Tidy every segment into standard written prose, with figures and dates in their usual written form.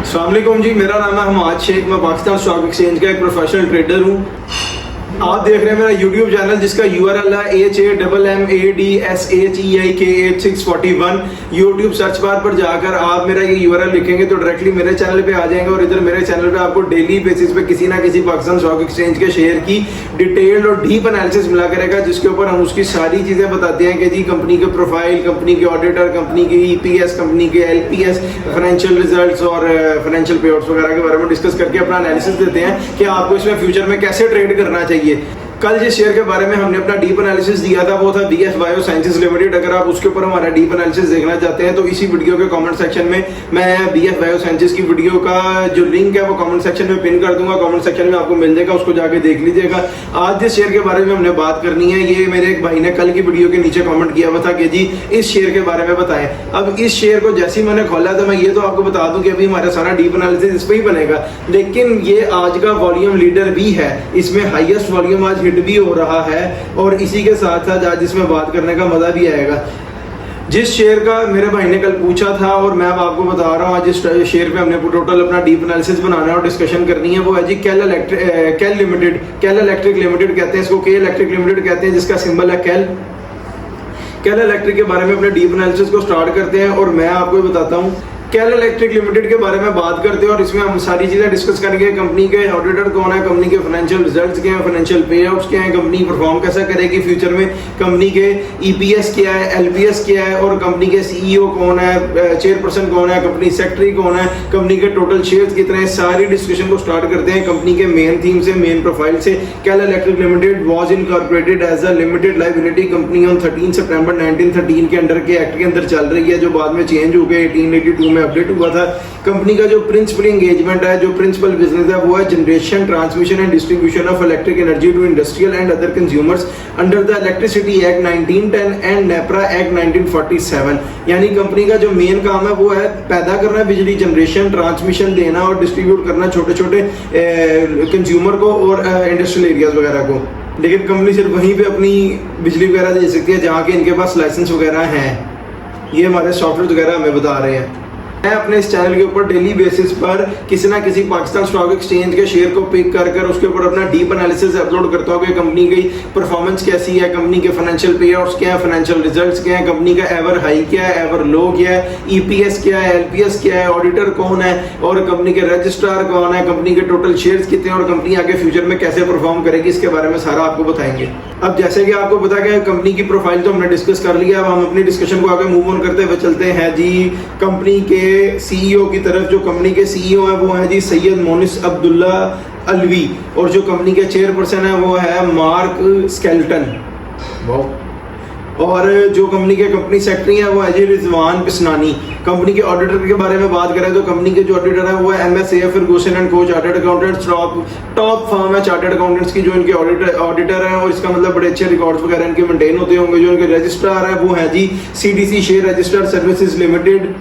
अस्सलाम वालेकुम जी, मेरा नाम है हमाद शेख। मैं पाकिस्तान स्टॉक एक्सचेंज का एक प्रोफेशनल ट्रेडर हूँ। आप देख रहे हैं मेरा यूट्यूब चैनल जिसका URL है HAMMADSHEIK8641। यूट्यूब सर्च बार पर जाकर आप मेरा ये URL लिखेंगे तो डायरेक्टली मेरे चैनल पे आ जाएंगे और इधर मेरे चैनल पे आपको डेली बेसिस पे किसी ना किसी पाकिस्तान स्टॉक एक्सचेंज के शेयर की डिटेल्ड और डीप एनालिसिस मिला करेगा, जिसके ऊपर हम उसकी सारी चीज़ें बताते हैं कि जी कंपनी के प्रोफाइल, कंपनी के ऑडिटर, कंपनी के EPS, कंपनी के LPS, फाइनेंशियल रिजल्ट्स और फाइनेंशियल पे आउट्स वगैरह के बारे में डिस्कस करके अपना एनालिसिस देते हैं कि आपको इसमें फ्यूचर में कैसे ट्रेड करना चाहिए। कल जिस शेयर के बारे में हमने अपना डीप एनालिसिस दिया था वो था BF बायोसाइंसेज लिमिटेड। अगर आप उसके ऊपर हमारा डीप एनालिसिस देखना चाहते हैं तो इसी वीडियो के कमेंट सेक्शन में मैं BF बायोसाइंसेज की वीडियो का जो लिंक है वो कमेंट सेक्शन में पिन कर दूंगा। कमेंट सेक्शन में आपको मिल जाएगा, उसको जाके देख लीजिएगा। आज जिस शेयर के बारे में हमने बात करनी है, ये मेरे एक भाई ने कल की वीडियो के नीचे कमेंट किया हुआ था कि जी इस शेयर के बारे में बताएं। अब इस शेयर को जैसे ही मैंने खोला तो मैं ये तो आपको बता दूं कि अभी हमारा सारा डीप एनालिसिस इस पर ही बनेगा, लेकिन ये आज का वॉल्यूम लीडर भी है, इसमें हाईएस्ट वॉल्यूम आज हिट भी हो रहा है और इसी के साथ साथ आज इसमें बात करने का मजा भी आएगा। जिस शेयर का मेरे भाई ने कल पूछा था और मैं अब आपको बता रहा हूँ, आज इस शेयर पे हमने टोटल अपना डीप एनालिसिस बनाना है और डिस्कशन करनी है, वो है जी केल लिमिटेड। केल इलेक्ट्रिक लिमिटेड कहते हैं इसको, के इलेक्ट्रिक लिमिटेड कहते हैं, जिसका सिंबल है केल इलेक्ट्रिक के बारे में अपने डीप एनालिसिस को स्टार्ट करते हैं और मैं आपको बताता हूँ केल इलेक्ट्रिक लिमिटेड के बारे में बात करते हैं और इसमें हम सारी चीजें डिस्कस करेंगे। कंपनी के ऑडिटर कौन है, कंपनी के फाइनेंशियल रिजल्ट्स क्या हैं, फाइनेंशियल पे आउट्स क्या हैं, कंपनी परफॉर्म कैसा करेगी फ्यूचर में, कंपनी के EPS क्या है, LPS क्या है और कंपनी के CEO कौन है, चेयरपर्सन कौन है, कंपनी सेक्रेटरी कौन है, कंपनी के टोटल शेयर्स कितने हैं। सारी डिस्कशन को स्टार्ट करते हैं कंपनी के मेन थीम से, मेन प्रोफाइल से। K electric limited was incorporated as a limited liability company on 13 September 1913 के अंडर के एक्ट के अंदर चल रही है, जो बाद में चेंज हो गया 1882 में अपडेट हुआ था। कंपनी का जो प्रिंसिपल एंगेजमेंट है, जो प्रिंसिपल बिजनेस है, वो है generation, transmission and distribution of electric energy to industrial and other consumers under the electricity act 1910 and NEPRA act 1947। यानी कंपनी का जो मेन काम है वो है पैदा करना बिजली, जनरेशन, ट्रांसमिशन देना और डिस्ट्रीब्यूट करना छोटे छोटे कंज्यूमर को और इंडस्ट्रियल एरियाज वगैरह को। लेकिन कंपनी सिर्फ वहीं पे अपनी बिजली वगैरह दे सकती है जहाँ के इनके पास लाइसेंस वगैरह हैं। ये हमारे सॉफ्टवेयर वगैरह हमें बता रहे हैं। मैं अपने इस चैनल के ऊपर डेली बेसिस पर किसी ना किसी पाकिस्तान स्टॉक एक्सचेंज के शेयर को पिक कर उसके ऊपर अपना डीप एनालिसिस अपलोड करता हूँ कि कंपनी की परफॉर्मेंस कैसी है, कंपनी के फाइनेंशियल पे आउट्स क्या है, फाइनेंशियल रिजल्ट्स क्या है, कंपनी का एवर हाई क्या है, एवर लो क्या है, EPS क्या है, LPS क्या है, ऑडिटर कौन है और कंपनी के रजिस्ट्रार कौन है, कंपनी के टोटल शेयर्स कितने और कंपनी आगे फ्यूचर में कैसे परफॉर्म करेगी, इसके बारे में सारा आपको बताएंगे। अब जैसे कि आपको पता है कंपनी की प्रोफाइल तो हमने डिस्कस कर लिया, अब हम अपनी डिस्कशन को आगे मूव ऑन करते हुए चलते हैं जी कंपनी के CEO की तरफ। जो कंपनी के CEO है वो है जी सैयद मोनिस अब्दुल्ला अलवी और जो कंपनी के चेयरपर्सन है वो है मार्क स्केल्टन। और जो कंपनी के कंपनी सेक्रेटरी है वो है जी रिजवान पिसनानी। कंपनी के ऑडिटर के बारे में बात करें तो कंपनी के जो ऑडिटर है वो है MSAF फर्गूसन एंड को चार्टर्ड अकाउंटेंट्स, टॉप फर्म है चार्टर्ड अकाउंटेंट्स की जो इनके ऑडिटर है और इसका मतलब बड़े अच्छे रिकॉर्ड्स वगैरह इनके मेंटेन होते होंगे। जो इनके रजिस्ट्रार है वो है जी CDC share register services limited,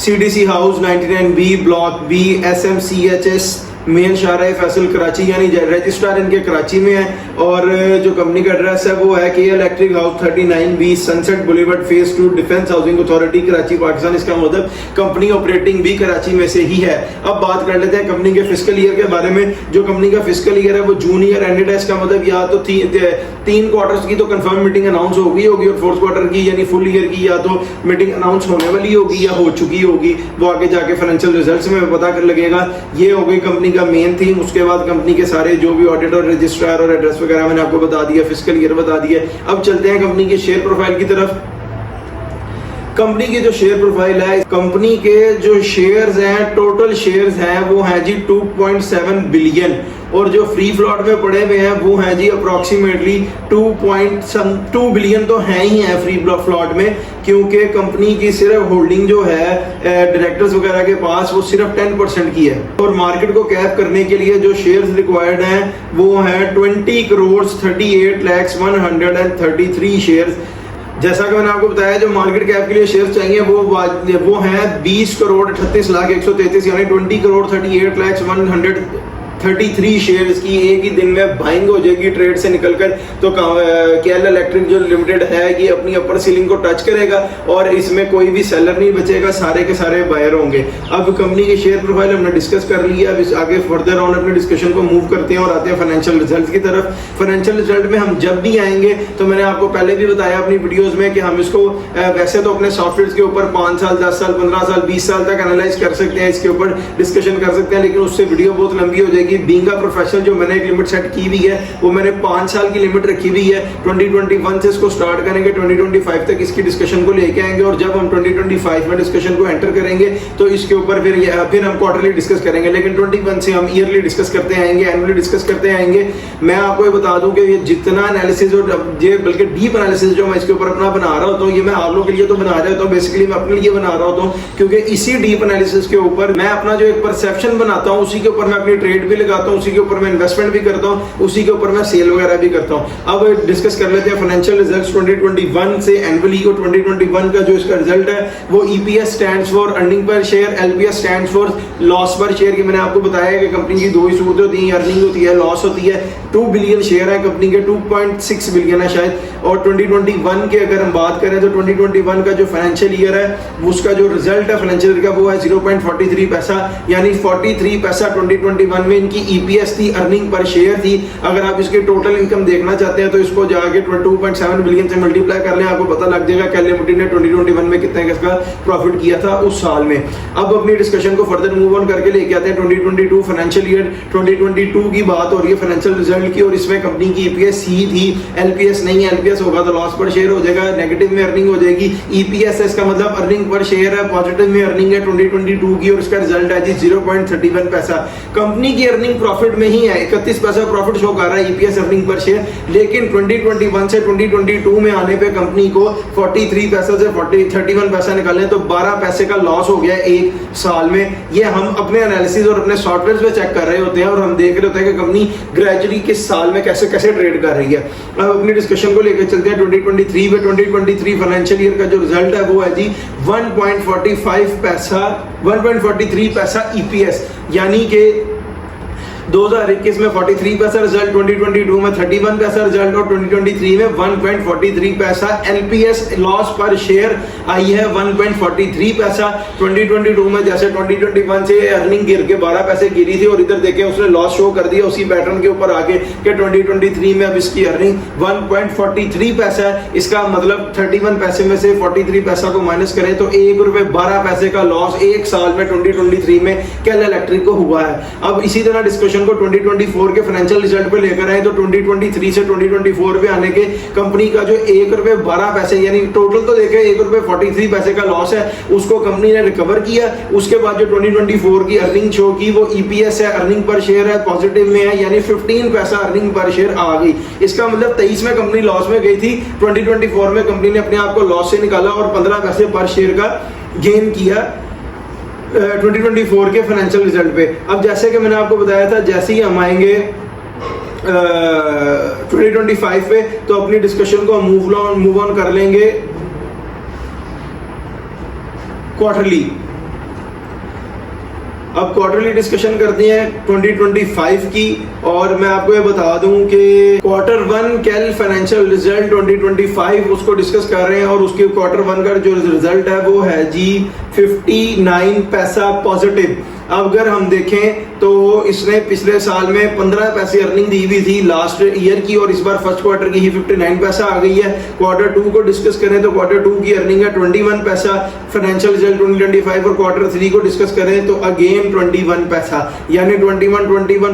CDC house 99B block B SMCHS main Shahrah Faisal Karachi, यानी रजिस्ट्रार इनके कराची में है। और जो कंपनी का एड्रेस है वो है के electric house 39B sunset boulevard phase 2 defence housing authority Karachi Pakistan. इसका मतलब कंपनी ऑपरेटिंग भी कराची में से ही है। अब बात कर लेते हैं कंपनी के फिस्कल ईयर के बारे में। जो कंपनी का फिस्कल ईयर है वो जून ईयर एंडेड है। इसका मतलब या तो 3 क्वार्टर्स की तो कंफर्म मीटिंग अनाउंस हो गई होगी और 4th क्वार्टर की यानी फुल ईयर की या तो मीटिंग अनाउंस होने वाली होगी या हो चुकी होगी, वो आगे जाके फाइनेंशियल रिजल्ट्स में पता कर लगेगा। ये हो गई कंपनी का मेन थीम। उसके बाद कंपनी के सारे जो भी ऑडिटर, रजिस्ट्रार और एड्रेस वगैरह मैंने आपको बता दिया, फिस्कल ईयर बता दिया। अब चलते हैं कंपनी के शेयर प्रोफाइल की तरफ। कंपनी की जो शेयर प्रोफाइल है, कंपनी के जो शेयर्स हैं, टोटल शेयर्स हैं वो हैं जी 2.7 बिलियन और जो फ्री फ्लॉट में पड़े हुए हैं वो हैं जी अप्रॉक्सीमेटली 2 बिलियन तो हैं ही हैं फ्री फ्लॉट में, क्योंकि कंपनी की सिर्फ होल्डिंग जो है डायरेक्टर्स वगैरह के पास वो सिर्फ 10% की है। और मार्केट को कैप करने के लिए जो शेयर्स रिक्वायर्ड हैं वो हैं 20,38,133 शेयर्स। जैसा कि मैंने आपको बताया जो मार्केट कैप के लिए शेयर चाहिए वो हैं 20,38,133 यानी 20,38,100 33 शेयर्स की एक ही दिन में बाइंग हो जाएगी ट्रेड से निकलकर। तो केएल इलेक्ट्रिक जो लिमिटेड है ये अपनी अपर सीलिंग को टच करेगा और इसमें कोई भी सेलर नहीं बचेगा, सारे के सारे बायर होंगे। अब कंपनी की शेयर प्रोफाइल हमने डिस्कस कर लिया, अब आगे फर्दर ऑन अपने डिस्कशन को मूव करते हैं और आते हैं फाइनेंशियल रिजल्ट की तरफ। फाइनेंशियल रिजल्ट में हम जब भी आएंगे तो मैंने आपको पहले भी बताया अपनी वीडियोस में कि हम इसको वैसे तो अपने सॉफ्टवेयर के ऊपर 5 साल 10 साल 15 साल 20 साल तक एनालाइज कर सकते हैं, इसके ऊपर डिस्कशन कर सकते हैं, लेकिन उससे वीडियो बहुत लंबी हो जाएगी। बीइंग अ प्रोफेशनल जो मैंने एक लिमिट सेट की हुई है वो मैंने 5 साल की लिमिट रखी हुई है। 2021 से इसको स्टार्ट करेंगे, 2025 तक इसकी डिस्कशन को लेके आएंगे और जब हम 2025 में डिस्कशन को एंटर करेंगे तो इसके ऊपर फिर हम क्वार्टरली डिस्कस करेंगे, लेकिन 21 से हम ईयरली डिस्कस करते आएंगे, एनुअली डिस्कस करते आएंगे। मैं आपको ये बता दूं कि ये जितना एनालिसिस और ये बल्कि डीप एनालिसिस जो मैं इसके ऊपर अपना बना रहा होता हूँ, ये मैं आप लोगों के लिए तो बना रहा होता हूँ, बेसिकली मैं अपने लिए बना रहा होता हूँ, क्योंकि इसी डीप एनालिसिस के ऊपर मैं अपना जो एक परसेप्शन बनाता हूँ, उसी के ऊपर मैं अपनी ट्रेड भी लगाता हूँ, उसी के ऊपर मैं इन्वेस्टमेंट भी करता हूँ, उसी के ऊपर मैं सेल वगैरह भी करता हूँ। अब डिस्कस कर लेते हैं फाइनेंशियल रिजल्ट्स 2021 से एनुअली को। 2021 का जो इसका रिजल्ट है वो EPS stands for earning per share, LPS stands for loss पर शेयर की। मैंने आपको बताया कि कंपनी की दो ही सूरतें होती हैं, अर्निंग होती है, लॉस होती है। 2 बिलियन शेयर है कंपनी के, 2.6 बिलियन है शायद। और 2021 की अगर हम बात करें तो 2021 का जो फाइनेंशियल ईयर है उसका जो रिजल्ट है फाइनेंशियल ईयर का वो है 0.43 पैसा, यानी 43 पैसा 2021 में इनकी ईपीएस थी, अर्निंग पर शेयर थी। अगर आप इसकी टोटल इनकम देखना चाहते हैं तो इसको जाके 2.7 बिलियन से मल्टीप्लाई कर लें, आपको पता लग जाएगा केएल लिमिटेड ने 2021 में कितना इसका प्रॉफिट किया था उस साल में। अब अपनी डिस्कशन को फर्दर मूव ऑन करके लेके आते हैं 2022 फाइनेंशियल ईयर। 2022 की बात हो रही है फाइनेंशियल रिजल्ट की और इसमें कंपनी की ईपीएस ही थी, एलपीएस नहीं। एलपीएस होगा तो लॉस पर शेयर हो जाएगा, नेगेटिव में अर्निंग हो जाएगी। ईपीएस है इसका मतलब अर्निंग पर शेयर है, पॉजिटिव में अर्निंग है 2022 की और इसका रिजल्ट है जी 0.31 पैसा। कंपनी की अर्निंग प्रॉफिट में ही है, 31 पैसा प्रॉफिट शो कर रहा है ईपीएस अर्निंग पर शेयर, लेकिन 2021 से 2022 में आने पे कंपनी को 43 पैसा से 31 पैसा निकालने तो 12 पैसे का लॉस हो गया एक साल में। ये हम अपने एनालिसिस और अपने सॉफ्टवेयर पे चेक कर रहे होते हैं और हम देख रहे होते हैं कि कंपनी ग्रेजुअली किस साल में कैसे कैसे ट्रेड कर रही है। अब अपनी डिस्कशन को लेकर चलते हैं 2023 में। 2023 फाइनेंशियल ईयर का जो रिजल्ट है वो है जी 1.43 पैसा ईपीएस, यानी कि 2021 में 43 पैसा रिजल्ट, 2022 में 31 पैसा रिजल्ट और 2023 में 1.43 पैसा एलपीएस लॉस पर शेयर आई है 1.43 पैसा। 2022 में जैसे 2021 से अर्निंग गिर के 12 पैसे गिरी थी और इधर देखें उसने लॉस शो कर दिया उसी पैटर्न के ऊपर आके कि 2023 में अब इसकी अर्निंग 1.43 पैसा है। इसका मतलब 31 पैसे में से 43 पैसा को माइनस करें तो ₹1.12 पैसे का लॉस एक साल में 2023 में केएल इलेक्ट्रिक को हुआ है। अब इसी तरह डिस्कशन को 2024 के फाइनेंशियल रिजल्ट पे लेकर आए तो 2023 से 2024 पे आने के कंपनी का जो ₹1.12 यानी टोटल तो देखें ₹1.43 पैसे का लॉस है, उसको कंपनी ने रिकवर किया। उसके बाद जो 2024 की अर्निंग शो की वो ईपीएस है, अर्निंग पर शेयर है, पॉजिटिव में है, यानी 15 पैसा अर्निंग पर शेयर आ गई। इसका मतलब 23 में कंपनी लॉस में गई थी, 2024 में कंपनी ने अपने आप को लॉस से निकाला और 15 पैसे पर शेयर का गेन किया 2024 के फाइनेंशियल रिजल्ट पे। अब जैसे कि मैंने आपको बताया था जैसे ही हम आएंगे 2025 पे तो अपनी डिस्कशन को मूव ऑन कर लेंगे क्वार्टरली। अब क्वार्टरली डिस्कशन करते हैं 2025 की और मैं आपको ये बता दूं कि क्वार्टर 1 केएल फाइनेंशियल रिजल्ट 2025 उसको डिस्कस कर रहे हैं और उसके क्वार्टर 1 का जो रिजल्ट है वो है जी 59 पैसा पॉजिटिव। अब अगर हम देखें तो इसने पिछले साल में 15 पैसे अर्निंग दी हुई थी लास्ट ईयर की और इस बार फर्स्ट क्वार्टर की ही 59 पैसा आ गई है। क्वार्टर 2 को डिस्कस करें तो क्वार्टर 2 की अर्निंग है 21 पैसा फाइनेंशियल रिजल्ट 2025 और क्वार्टर 3 को डिस्कस करें तो अगेन 21 पैसा, यानी 21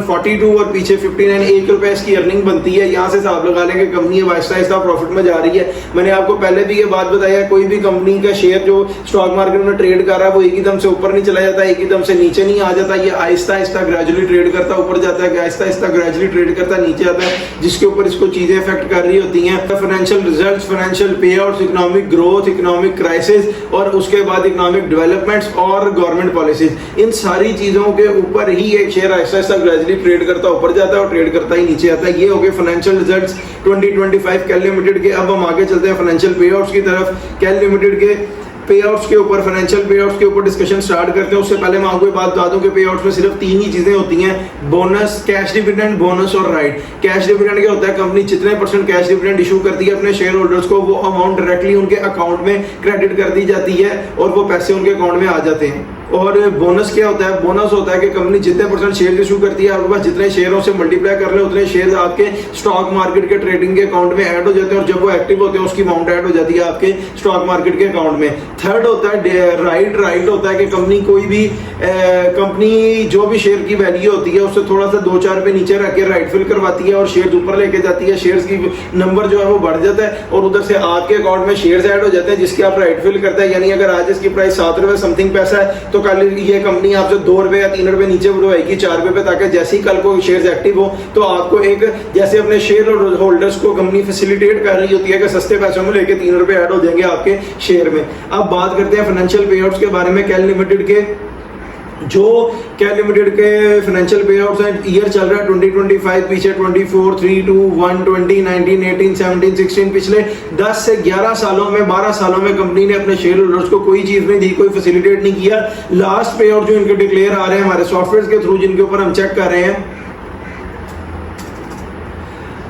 42 और पीछे 59 ₹1 इसकी अर्निंग बनती है। यहाँ से हिसाब लगा लेंगे कंपनी आहिस्ता प्रॉफिट में जा रही है। मैंने आपको पहले भी ये बात बताया, कोई भी कंपनी का शेयर जो स्टॉक मार्केट में ट्रेड कर रहा है वो एक ही दम से ऊपर नहीं चला जाता, एक ही दम से नीचे नहीं आ जाता। ये आहिस्ता ग्रेजुअली ट्रेड करता ऊपर जाता है, आहिस्ता ग्रेजुअली ट्रेड करता नीचे आता है, जिसके ऊपर इसको चीजें इफेक्ट कर रही होती हैं। फाइनेंशियल रिजल्ट्स, फाइनेंशियल पे outs, economic growth, economic crisis और उसके बाद इकोनॉमिक डेवलपमेंट्स और गवर्नमेंट पॉलिसीज, इन सारी चीजों के ऊपर ही एक शेयर आहिस्ता ग्रेजुअली ट्रेड करता ऊपर जाता है और ट्रेड करता ही नीचे आता है। ये हो गए फाइनेंशियल रिजल्ट्स 2025 केएल लिमिटेड के। अब हम आगे चलते हैं फाइनेंशियल पे आउट्स की तरफ। केएल लिमिटेड के पे आउट्स के ऊपर, फाइनेंशियल पे आउट्स के ऊपर डिस्कशन स्टार्ट करते हैं। उससे पहले मैं आपको एक बात बता दूं कि पे आउट्स में सिर्फ 3 ही चीजें होती हैं, बोनस, कैश डिविडेंड, बोनस और राइट। कैश डिविडेंड क्या होता है, कंपनी जितने % कैश डिविडेंड इशू करती है अपने शेयर होल्डर्स को, वो अमाउंट डायरेक्टली उनके अकाउंट में क्रेडिट कर दी जाती है और वो पैसे उनके अकाउंट में आ जाते हैं। और बोनस क्या होता है, बोनस होता है कि कंपनी जितने % शेयर इशू करती है, आपके पास जितने शेयरों से मल्टीप्लाई कर ले उतने शेयर आपके स्टॉक मार्केट के ट्रेडिंग के अकाउंट में ऐड हो जाते हैं और जब वो एक्टिव होते हैं उसकी अमाउंट ऐड हो जाती है आपके स्टॉक मार्केट के अकाउंट में। थर्ड होता है राइट होता है कि कंपनी कोई भी कंपनी जो भी शेयर की वैल्यू होती है उससे थोड़ा सा 2-4 रुपए नीचे रख के राइट फिल करवाती है और शेयर ऊपर लेके जाती है, शेयर्स की नंबर जो है वो बढ़ जाता है और उधर से आपके अकाउंट में शेयर्स ऐड हो जाते हैं जिसके आप राइट फिल करते हैं। यानी अगर आज इसकी प्राइस 7 रुपए समथिंग पैसा है तो कल ये कंपनी आपसे 2 रुपए या 3 रुपए नीचे बढ़वाएगी 4 रुपए पे, ताकि जैसे ही कल को शेयर्स एक्टिव हो तो आपको एक जैसे अपने शेयर होल्डर्स को कंपनी फैसिलिटेट कर रही होती है कि सस्ते पैसों में लेके 3 रुपए ऐड हो जाएंगे आपके शेयर में। अब बात करते हैं फाइनेंशियल पे आउट्स के बारे में। कैल लिमिटेड के जो कैल लिमिटेड के फाइनेंशियल पे आउट्स हैं, ईयर चल रहा है 2025, पीछे 24, 3, 2, 1, 20, 19, 18, 17, 16, पिछले 10 से 11 सालों में 12 सालों में कंपनी ने अपने शेयर होल्डर्स को कोई चीज नहीं दी, कोई फैसिलिटेट नहीं किया। लास्ट पे आउट जो इनके डिक्लेयर आ रहे हैं हमारे सॉफ्टवेयर के थ्रू, जिनके ऊपर हम चेक कर रहे हैं,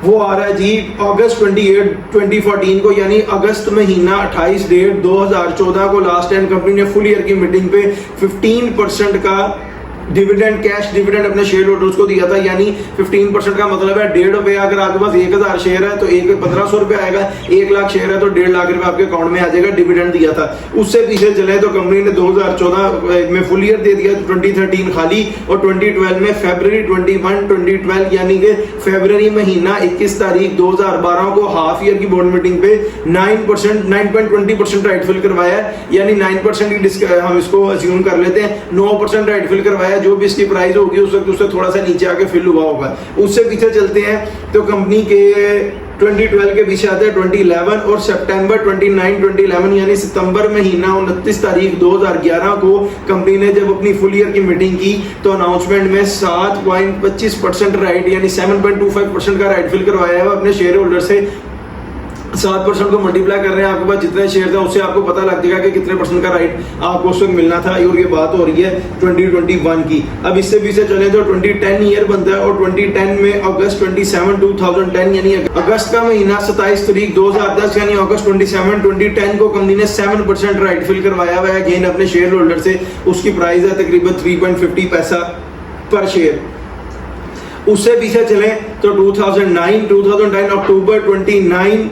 वो आ रहा है जी अगस्त 28, 2014 को, यानी अगस्त महीना 28 डेट 2014 को लास्ट टाइम कंपनी ने फुल ईयर की मीटिंग पे 15% का डिविडेंड, कैश डिविडेंड अपने शेयर होल्डर्स को दिया था। यानी 15% का मतलब है 1.5 रुपए। अगर आपके पास 1000 शेयर है तो 1500 रुपए आएगा, 1 लाख शेयर है तो 1.5 लाख रुपए आपके अकाउंट में आ जाएगा, डिविडेंड दिया था। उससे पीछे चले तो कंपनी ने 2014 में फुल ईयर दे दिया, 2013 खाली, और 2012 में फरवरी 21, 2012 यानी कि फरवरी महीना 21 तारीख 2012 को हाफ ईयर की बोर्ड मीटिंग पे 9.20% राइट फिल करवाया, यानी 9% हम इसको अज्यूम कर लेते हैं, 9% राइट फिल करवाया। जो भी इसकी प्राइस होगी उस वक्त उससे थोड़ा सा नीचे आके फिल हुआ होगा। उससे पीछे चलते हैं तो कंपनी के 2012 के पीछे आते हैं 2011 और सितंबर 29, 2011 यानी सितंबर महीना 29 तारीख 2011 को कंपनी ने जब अपनी फुल ईयर की मीटिंग की तो अनाउंसमेंट में 7.25% राइट यानी 7.25% का राइट फिल करवाया है अपने शेयर होल्डर से। 7% को मल्टीप्लाई कर रहे हैं, आपके पास जितने शेयर हैं उससे आपको पता लग जाएगा कि कितने % का राइट आपको उस वक्त मिलना था। और ये बात हो रही है 2021 की। अब इससे पीछे चले तो 2010 ईयर बनता है और 2010 में अगस्त 27, 2010 यानी अगस्त का महीना 27 तारीख 2010 यानी अगस्त 27, 2010 को कंपनी ने 7% राइट फिल करवाया हुआ है अगेन अपने शेयर होल्डर से। उसकी प्राइस है तकरीबन 3.50 पैसा पर शेयर। उससे पीछे चले तो 2009 अक्टूबर 29,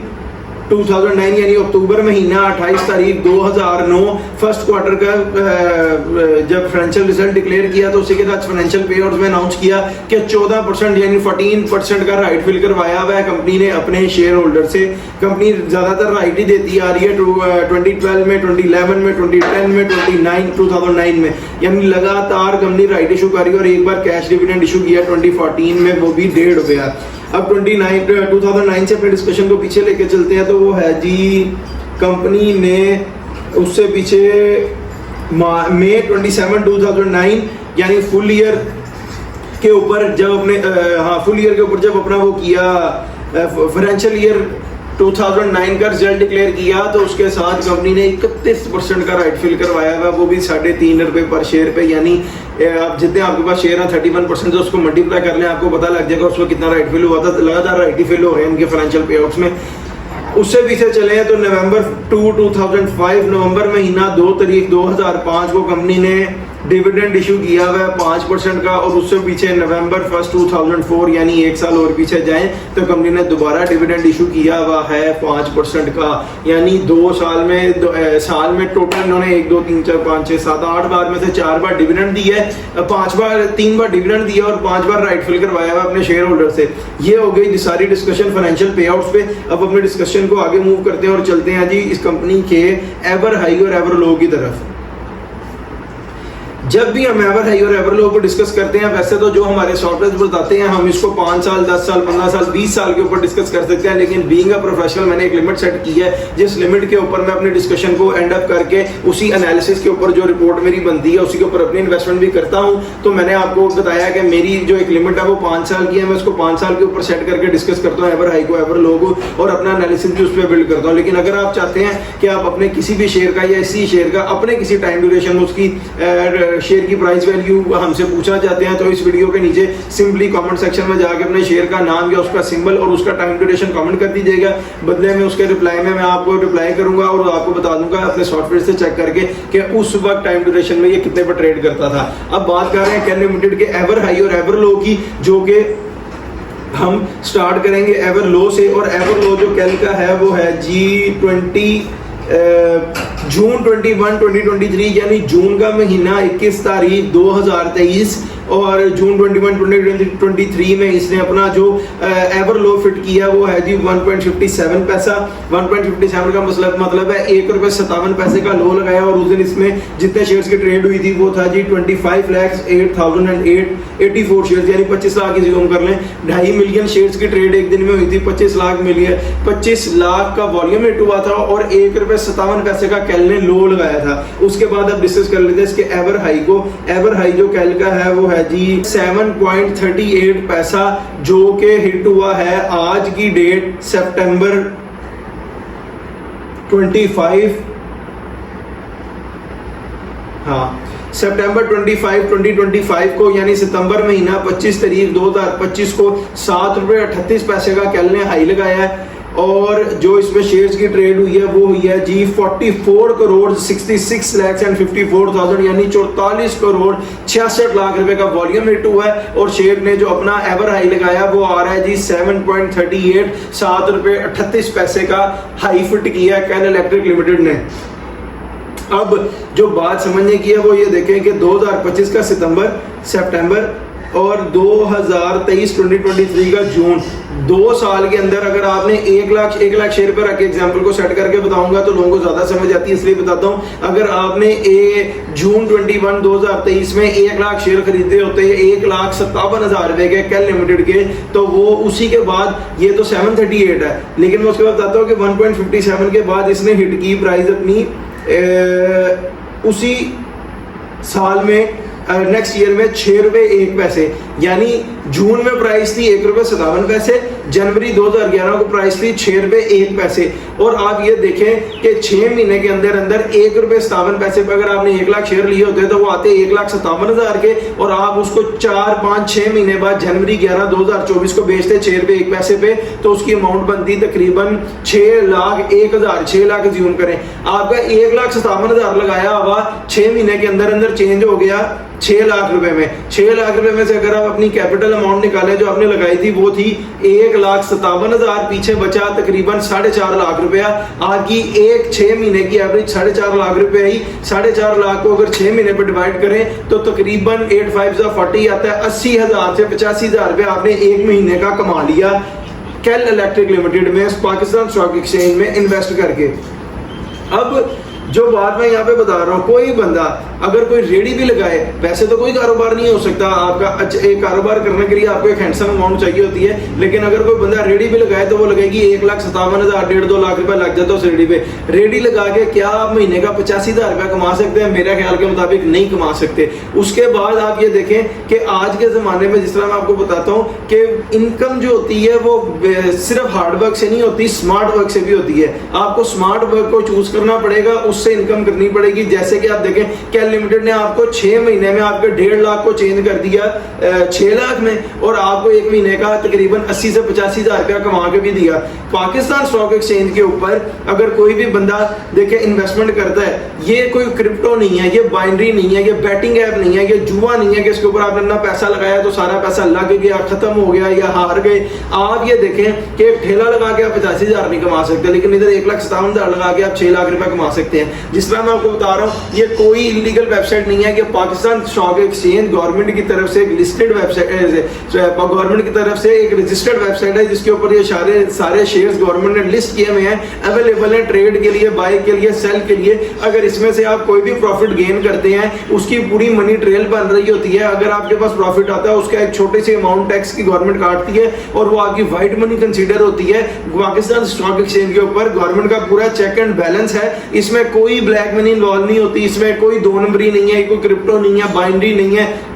2009 यानी अक्टूबर महीना 28 तारीख 2009 फर्स्ट क्वार्टर का जब फाइनेंशियल रिजल्ट डिक्लेयर किया तो उसी के साथ फाइनेंशियल पे आउट्स में अनाउंस किया कि 14% यानी 14% का राइट फिल करवाया हुआ है कंपनी ने अपने शेयर होल्डर से। कंपनी ज्यादातर राइट ही देती आ रही है 2012 में, 2011 में, 2010 में, 2009 में, यानी लगातार कंपनी राइट इशू कर रही है। और एक बार कैश डिविडेंड इशू किया 2014 में, वो भी 1.5 रुपया। अब 2009 से अपने डिस्कशन को पीछे लेके चलते हैं तो वो है जी कंपनी ने उससे पीछे मई 27, 2009 यानी फुल ईयर के ऊपर जब अपने फुल ईयर के ऊपर जब अपना वो किया फाइनेंशियल ईयर 2009 का रिजल्ट डिक्लेयर किया तो उसके साथ कंपनी ने 31% का राइट फिल करवाया हुआ, वो भी 3.5 रुपए पर शेयर पे। यानी आप जितने आपके पास शेयर है 31% से उसको मल्टीप्लाई कर लें, आपको पता लग जाएगा उसमें कितना राइट फिल हुआ था। लगातार राइट फिल हो रहे हैं इनके फाइनेंशियल पे आउट्स में। उससे पीछे चले तो नवंबर 2, 2005 नवंबर महीना 2 तारीख 2005 को कंपनी ने डिविडेंड इशू किया हुआ है 5% का। और उससे पीछे नवंबर 1, 2004 यानी 1 साल और पीछे जाएं तो कंपनी ने दोबारा डिविडेंड इशू किया हुआ है 5% का। यानी 2 साल में साल में टोटल इन्होंने 1, 2, 3, 4, 5, 6, 7, 8 बार में से 4 बार डिविडेंड दी है, 3 बार डिविडेंड दिया और 5 बार राइट फिल करवाया हुआ अपने शेयर होल्डर से। ये हो गई सारी डिस्कशन फाइनेंशियल पे आउट्स पे। अब अपने डिस्कशन को आगे मूव करते हैं और चलते हैं जी इस कंपनी के एवर हाई और एवर लो की तरफ। जब भी हम एवर हाई और एवर लो को डिस्कस करते हैं, वैसे तो जो हमारे सॉफ्टवेयर बताते हैं हम इसको 5 साल 10 साल 15 साल 20 साल के ऊपर डिस्कस कर सकते हैं, लेकिन बीइंग अ प्रोफेशनल मैंने एक लिमिट सेट की है जिस लिमिट के ऊपर मैं अपने डिस्कशन को एंड अप करके उसी एनालिसिस के ऊपर जो रिपोर्ट मेरी बनती है उसी के ऊपर अपनी इन्वेस्टमेंट भी करता हूं। तो मैंने आपको बताया कि मेरी जो एक लिमिट है वो 5 साल की है, मैं उसको 5 साल के ऊपर सेट करके डिस्कस करता हूँ एवर हाई को एवर लो को, और अपना एनालिसिस भी उस पर बिल्ड करता हूँ। लेकिन अगर आप चाहते हैं कि आप अपने किसी भी शेयर का या इसी शेयर का अपने किसी टाइम ड्यूरेशन में उसकी शेयर की प्राइस वैल्यू हमसे पूछना चाहते हैं, तो इस वीडियो के नीचे सिंपली कमेंट सेक्शन में जाके अपने शेयर का नाम या उसका सिंबल और उसका टाइम ड्यूरेशन कमेंट कर दीजिएगा। बदले में उसके रिप्लाई में मैं आपको रिप्लाई करूंगा और आपको बता दूंगा अपने सॉफ्टवेयर से चेक करके कि उस वक्त टाइम ड्यूरेशन में ये कितने पर ट्रेड करता था। अब बात कर रहे हैं कैन लिमिटेड के एवर हाई और एवर लो की, जो कि हम स्टार्ट करेंगे एवर लो से। और एवर लो जो कैल का है वो है जून 21 2023, यानी जून का महीना 21 तारीख 2023, और जून 21 2023 में इसने अपना जो एवर लो फिट किया वो है जी 1.57 पैसा। 1.57 का मतलब है 1 रुपये 57 पैसे का लो लगाया, और उस दिन इसमें जितने शेयर्स की ट्रेड हुई थी वो था जी 25,08,084 शेयर्स, यानी 25 लाख की जिक्र कर लें। 2.5 मिलियन शेयर्स की ट्रेड एक दिन में हुई थी, 25 लाख का वॉल्यूम हिट हुआ था, और 1 रुपये 57 पैसे का कैल ने लो लगाया था। उसके बाद अब डिस्कस कर लेते हैं इसके एवर हाई को। एवर हाई जो कैल का है वो है जी 7.38 पैसा, जो कि हिट हुआ है आज की डेट सितंबर 25 सितंबर 25 2025 को, यानी सितंबर महीना 25 तारीख 2025 को 7 रुपये 38 पैसे का कैल ने हाई लगाया है। और जो इसमें शेयर्स की ट्रेड हुई है वो हुई है जी 44 करोड़ 66 लाख एंड 54,000, यानी 44 करोड़ 66 लाख रुपए का वॉल्यूम हिट हुआ है। और शेयर ने जो अपना एवर हाई लगाया वो आ रहा है जी 7.38, 7 रुपये 38 पैसे का हाई फिट किया कैन इलेक्ट्रिक लिमिटेड ने। अब जो बात समझने की है वो ये देखें कि 2025 का सितंबर और 2023 का जून, 2 साल के अंदर अगर आपने 1 लाख शेयर पर रखे, एग्जांपल को सेट करके बताऊंगा तो लोगों को ज्यादा समझ आती है इसलिए बताता हूं। अगर आपने जून 21 2023 में 1 लाख शेयर खरीदे होते हैं 1,57,000 रुपए के कैल लिमिटेड के, तो वो उसी के बाद ये तो 738 है, लेकिन मैं उसके बाद बताता हूँ कि 1.57 के बाद इसने हिट की प्राइस अपनी उसी साल में नेक्स्ट ईयर में 6 रुपये 1 पैसे, यानी जून में प्राइस थी 1 रुपये 57 पैसे, जनवरी 2011 को प्राइस थी 6 रुपये 1 पैसे। और आप ये देखें कि 6 महीने के अंदर 1 रुपये 57 पैसे पर अगर आपने 1 लाख शेयर लिए होते तो वो आते 1,57,000 के, और आप उसको 4, 5, 6 महीने बाद जनवरी 11 2024 को बेचते 6 रुपये 1 पैसे पे, तो उसकी अमाउंट बनती तकरीबन 6,01,000, 6 लाख ज्यूम करें। आपका 1,57,000 लगाया हुआ 6 महीने के अंदर चेंज हो गया 6 लाख रुपए में। 6 लाख रुपए में से अगर आप अपनी कैपिटल अमाउंट निकालें जो आपने लगाई थी वो थी 1,57,000, पीछे बचा तकरीबन 4.5 लाख रुपया। आपकी 6 महीने की एवरेज 4.5 लाख रुपए आई। 4.5 लाख को अगर 6 महीने पर डिवाइड करें तो तकरीबन 8,540 आता है। 80,000 से 85,000 रुपए आपने 1 महीने का कमा लिया कैल इलेक्ट्रिक लिमिटेड में पाकिस्तान स्टॉक एक्सचेंज में इन्वेस्ट करके। अब जो बात मैं यहाँ पे बता रहा हूँ, कोई बंदा अगर कोई रेडी भी लगाए, वैसे तो कोई कारोबार नहीं हो सकता आपका, एक कारोबार करने के लिए आपको एक हैंडसम अमाउंट चाहिए होती है, लेकिन अगर कोई बंदा रेडी भी लगाए तो वो लगेगी 1,57,000, 1.5-2 लाख रुपए लग जाता है उस रेडी पे। रेडी लगा के क्या आप महीने का 85,000 रुपया कमा सकते हैं? मेरे ख्याल के मुताबिक नहीं कमा सकते। उसके बाद आप ये देखें कि आज के जमाने में जिस तरह मैं आपको बताता हूँ कि इनकम जो होती है वो सिर्फ हार्डवर्क से नहीं होती, स्मार्ट वर्क से भी होती है। आपको स्मार्ट वर्क को चूज करना पड़ेगा, उससे इनकम करनी पड़ेगी। जैसे कि आप देखें कैल लिमिटेड ने आपको 6 महीने में आपके 1.5 लाख को चेंज कर दिया 6 लाख में, और आपको 1 महीने का तकरीबन 80 से 85,000 रुपया कमा के भी दिया। पाकिस्तान स्टॉक एक्सचेंज के ऊपर अगर कोई भी बंदा देखे इन्वेस्टमेंट करता है, ये कोई क्रिप्टो नहीं है, ये बाइनरी नहीं है, ये बैटिंग ऐप नहीं है, ये जुआ नहीं है कि इसके ऊपर आपने अपना पैसा लगाया तो सारा पैसा लग गया, खत्म हो गया या हार गए। आप ये देखें कि एक ठेला लगा के आप 85,000 नहीं कमा सकते, लेकिन इधर 1,57,000 लगा के आप 6 लाख रुपया कमा सकते हैं। हैं। जिस तरह मैं आपको बता रहा हूँ, ये कोई इलीगल वेबसाइट नहीं है कि पाकिस्तान स्टॉक एक्सचेंज गवर्नमेंट की तरफ से एक लिस्टेड वेबसाइट, गवर्नमेंट की तरफ से एक रजिस्टर्ड वेबसाइट है जिसके ऊपर ये सारे शेयर्स गवर्नमेंट ने लिस्ट किए हुए हैं, अवेलेबल है ट्रेड के लिए, बाय के लिए, सेल के लिए। अगर इसमें से आप कोई भी प्रॉफिट गेन करते हैं, उसकी पूरी मनी ट्रेल बन रही होती है। अगर आपके पास प्रॉफिट आता है, उसका एक छोटे से अमाउंट टैक्स की गवर्नमेंट काटती है और वो आपकी व्हाइट मनी कंसीडर होती है। पाकिस्तान स्टॉक एक्सचेंज के ऊपर गवर्नमेंट का पूरा चेक एंड बैलेंस है, इसमें कोई ब्लैक मनी इन्वॉल्व नहीं होती, इसमें कोई दो नंबरी नहीं है, कोई क्रिप्टो नहीं है, बाइनरी नहीं है,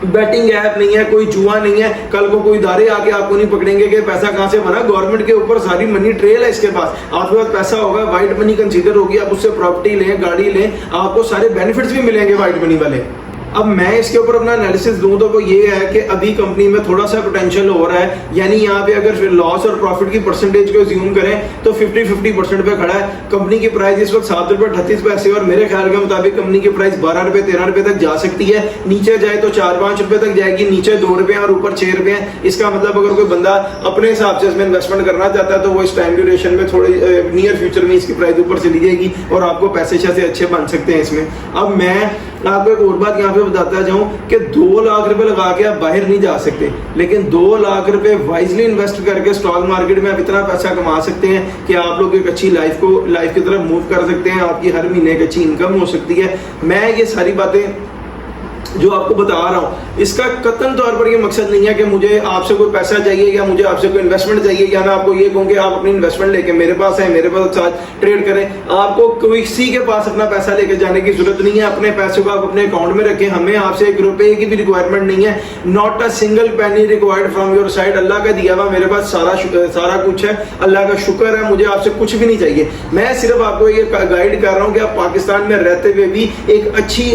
बैटिंग ऐप नहीं है, कोई जुआ नहीं है। कल को कोई दारे आके आपको नहीं पकड़ेंगे कि पैसा कहां से बना। गवर्नमेंट के ऊपर सारी मनी ट्रेल है, इसके पास आपके पास पैसा होगा, व्हाइट मनी कंसीडर होगी, आप उससे प्रॉपर्टी लें, गाड़ी लें, आपको सारे बेनिफिट्स भी मिलेंगे व्हाइट मनी वाले। अब मैं इसके ऊपर अपना एनालिसिस दूं तो वो ये है कि अभी कंपनी में थोड़ा सा पोटेंशियल हो रहा है, यानी यहाँ पे अगर लॉस और प्रॉफिट की परसेंटेज को ज्यूम करें तो 50-50% पे खड़ा है। कंपनी की प्राइस इस वक्त 7 रुपए 38 पैसे और मेरे ख्याल के मुताबिक कंपनी की प्राइस 12 रुपए 13 रुपए तक जा सकती है। नीचे जाए तो 4-5 रुपए तक जाएगी, नीचे 2 रुपए और ऊपर 6 रुपए है। इसका मतलब अगर कोई बंदा अपने हिसाब से इसमें इन्वेस्टमेंट करना चाहता है तो वो इस टाइम ड्यूरेशन में थोड़ी नियर फ्यूचर में इसकी प्राइस ऊपर चली जाएगी और आपको पैसे से अच्छे बन सकते हैं इसमें। अब मैं आपको एक और बात यहाँ पे बताता जाऊं कि 2 लाख रुपए लगा के आप बाहर नहीं जा सकते, लेकिन 2 लाख रुपए वाइजली इन्वेस्ट करके स्टॉक मार्केट में आप इतना पैसा कमा सकते हैं कि आप लोग एक अच्छी लाइफ की तरफ मूव कर सकते हैं। आपकी हर महीने एक अच्छी इनकम हो सकती है। मैं ये सारी बातें जो आपको बता रहा हूं, इसका कतन तौर पर ये मकसद नहीं है कि मुझे आपसे कोई पैसा चाहिए या मुझे आपसे कोई इन्वेस्टमेंट चाहिए, या मैं आपको ये कहूं कि आप अपनी इन्वेस्टमेंट लेके मेरे पास है, मेरे पास साथ ट्रेड करें। आपको किसी के पास अपना पैसा लेके जाने की जरूरत नहीं है। अपने पैसे को आप अपने अकाउंट में रखें। हमें आपसे 1 रुपए की भी रिक्वायरमेंट नहीं है। Not a single penny required from your side. Allah का दिया हुआ मेरे पास सारा कुछ है, अल्लाह का शुक्र है, मुझे आपसे कुछ भी नहीं चाहिए। मैं सिर्फ आपको ये गाइड कर रहा हूं कि आप पाकिस्तान में रहते हुए भी एक अच्छी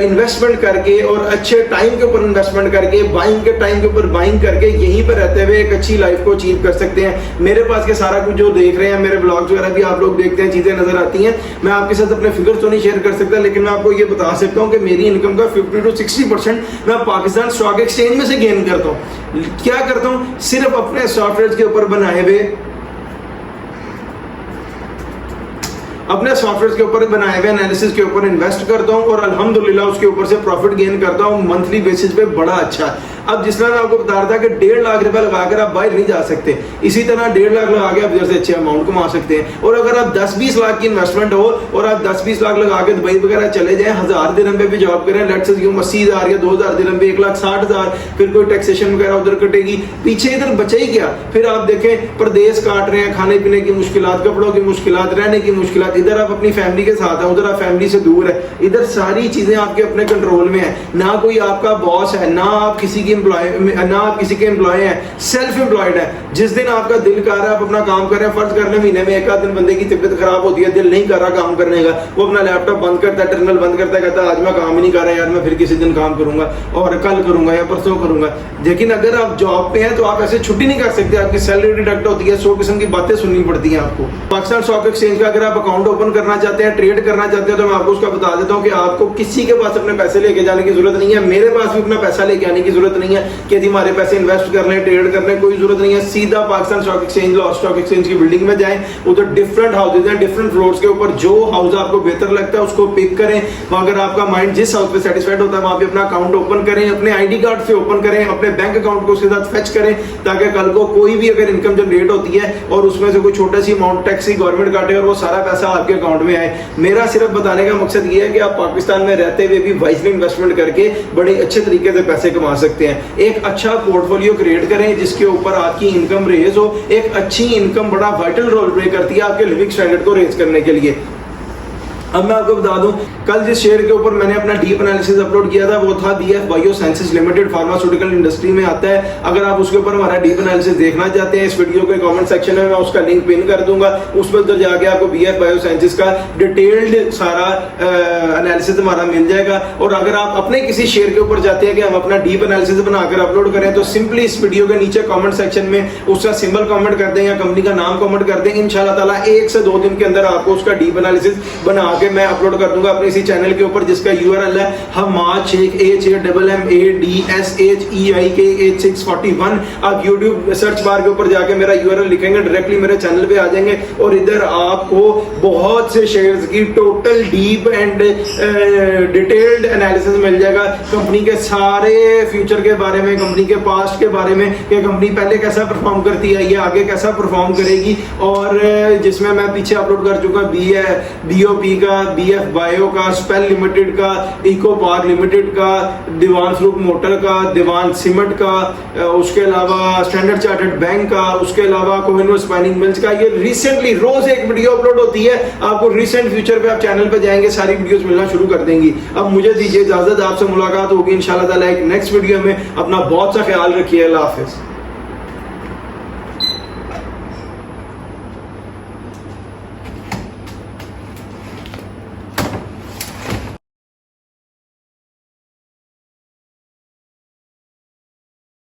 इन्वेस्टमेंट करके और अच्छे टाइम के ऊपर इन्वेस्टमेंट करके, बाइंग के टाइम के ऊपर बाइंग करके यहीं पर रहते हुए एक अच्छी लाइफ को अचीव कर सकते हैं। मेरे पास के सारा कुछ जो देख रहे हैं, मेरे ब्लॉग्स वगैरह भी आप लोग देखते हैं, चीजें नजर आती हैं। मैं आपके साथ अपने फिगर्स तो नहीं शेयर कर सकता, लेकिन मैं आपको ये बता सकता हूं कि मेरी इनकम का 50 to 60% मैं पाकिस्तान स्टॉक एक्सचेंज में से गेन करता हूं। क्या करता हूं? सिर्फ अपने सॉफ्टवेयर के ऊपर बनाए हुए एनालिसिस के ऊपर इन्वेस्ट करता हूं और अल्हम्दुलिल्लाह उसके ऊपर से प्रॉफिट गेन करता हूं मंथली बेसिस पे बड़ा अच्छा है। अब जिस तरह मैं आपको बता रहा था कि 1.5 लाख रुपए लगाकर आप बाहर नहीं जा सकते, इसी तरह 1.5 लाख लगा के आप इधर से अच्छे अमाउंट कमा सकते हैं। और अगर आप 10-20 लाख की इन्वेस्टमेंट हो और आप 10-20 लाख लगा के दुबई वगैरह चले जाएं, 1000 दिरहम पे भी जॉब करें, लेट्स अज्यूम 80,000 या 2000 दिरहम पे 1,60,000, फिर कोई टैक्सेशन वगैरह उधर कटेगी, पीछे इधर बचे ही क्या। फिर आप देखें प्रदेश काट रहे हैं, खाने पीने की मुश्किलात, कपड़ों की मुश्किलात, रहने की मुश्किलात। इधर आप अपनी फैमिली के साथ हैं, उधर आप फैमिली से दूर है। इधर सारी चीजें आपके अपने कंट्रोल में है, ना कोई आपका बॉस है, ना आप किसी की एम्प्लॉय हैं, सेल्फ एम्प्लॉयड है। जिस दिन आपका दिल कर रहा है आप अपना काम कर रहे हैं। फर्ज कर ले महीने में एक आध दिन बंदे की तबीयत खराब होती है, दिल नहीं कर रहा काम करने का, वो अपना लैपटॉप बंद करता है, टर्मिनल बंद करता है, कहता है आज मैं काम ही नहीं कर रहा यार, मैं फिर किसी दिन काम करूंगा और कल करूंगा या परसों करूंगा। लेकिन अगर आप जॉब पे हैं तो आप ऐसे छुट्टी नहीं कर सकते, आपकी सैलरी डिडक्ट होती है, 100 किस्म की बातें सुननी पड़ती है आपको। पाकिस्तान स्टॉक एक्सचेंज का अगर आप अकाउंट ओपन करना चाहते हैं, ट्रेड करना चाहते हैं, तो मैं आपको उसका बता देता हूं कि आपको किसी के पास अपने पैसे लेके जाने की जरूरत नहीं है। मेरे पास भी अपना पैसा लेके आने की जरूरत नहीं है कि यदि हमारे पैसे इन्वेस्ट कर लें, ट्रेड कर लें, कोई जरूरत नहीं है। सीधा Pakistan stock exchange, law stock exchange की बिल्डिंग में जाएं, उधर डिफरेंट हाउसेज हैं, डिफरेंट फ्लोर्स के ऊपर जो हाउस आपको बेहतर लगता है उसको पिक करें। अगर आपका माइंड जिस हाउस पे सेटिस्फाइड होता है वहां पे अपना अकाउंट ओपन करें, अपने आईडी कार्ड से ओपन करें, अपने बैंक अकाउंट को उसके साथ फेच करें, ताकि कल को कोई भी अगर इनकम जनरेट होती है और उसमें से कोई छोटा सी अमाउंट टैक्स गवर्नमेंट काटे और वो सारा पैसा आपके अकाउंट में आए। मेरा सिर्फ बताने का मकसद ये है कि आप पाकिस्तान में रहते हुए भी वाइजली इन्वेस्टमेंट करके बड़े अच्छे तरीके से पैसे कमा सकते हैं। एक अच्छा पोर्टफोलियो क्रिएट करें जिसके ऊपर आपकी इनकम रेज हो। एक अच्छी इनकम बड़ा वाइटल रोल प्ले करती है आपके लिविंग स्टैंडर्ड को रेज करने के लिए। अब मैं आपको बता दूं, कल जिस शेयर के ऊपर मैंने अपना डीप एनालिसिस अपलोड किया था वो था BF biosciences limited, pharmaceutical industry में आता है। अगर आप उसके ऊपर हमारा डीप एनालिसिस देखना चाहते हैं, इस वीडियो के कमेंट सेक्शन में मैं उसका लिंक पिन कर दूंगा, उस पर जाके आपको BF बायोसाइंसेज का डिटेल्ड सारा एनालिसिस हमारा मिल जाएगा। और अगर आप अपने किसी शेयर के ऊपर जाते हैं कि हम अपना डीप एनालिसिस बनाकर अपलोड करें, तो सिंपली इस वीडियो के नीचे कमेंट सेक्शन में उसका सिंबल कमेंट कर दें या कंपनी का नाम कमेंट कर दें। इंशाल्लाह ताला 1 से 2 दिन के अंदर आपको उसका डीप एनालिसिस बना के मैं अपलोड कर दूंगा अपने इसी चैनल के ऊपर, जिसका यूआरएल है हमाद शेख HAMMADSHEIK8641। आप यूट्यूब सर्च बार के ऊपर जाके मेरा यूआरएल लिखेंगे, डायरेक्टली मेरे चैनल पे आ जाएंगे और इधर आपको बहुत से शेयर्स की total deep and detailed analysis मिल जाएगा, कंपनी के सारे फ्यूचर के बारे में, कंपनी के पास्ट के बारे में कि कंपनी पहले कैसा परफॉर्म करती है, ये आगे कैसा परफॉर्म करेगी। और जिसमें मैं पीछे अपलोड कर चुका BOP का, BF बायो का, स्पेल लिमिटेड का, इको पार्क लिमिटेड का, दीवान फ्रूट मोटर का, दीवान सीमेंट का, उसके अलावा स्टैंडर्ड चार्टर्ड बैंक का, उसके अलावा कोहिनूर स्पाइनिंग मिल्स का। ये रिसेंटली रोज एक वीडियो अपलोड होती है, आपको रिसेंट फ्यूचर पे आप चैनल पे जाएंगे सारी वीडियोस मिलना शुरू कर देंगी। अब मुझे दीजिए इजाजत, आपसे मुलाकात होगी इंशाल्लाह ताला एक नेक्स्ट वीडियो में। अपना बहुत सा ख्याल रखिए, अल्लाह हाफिज।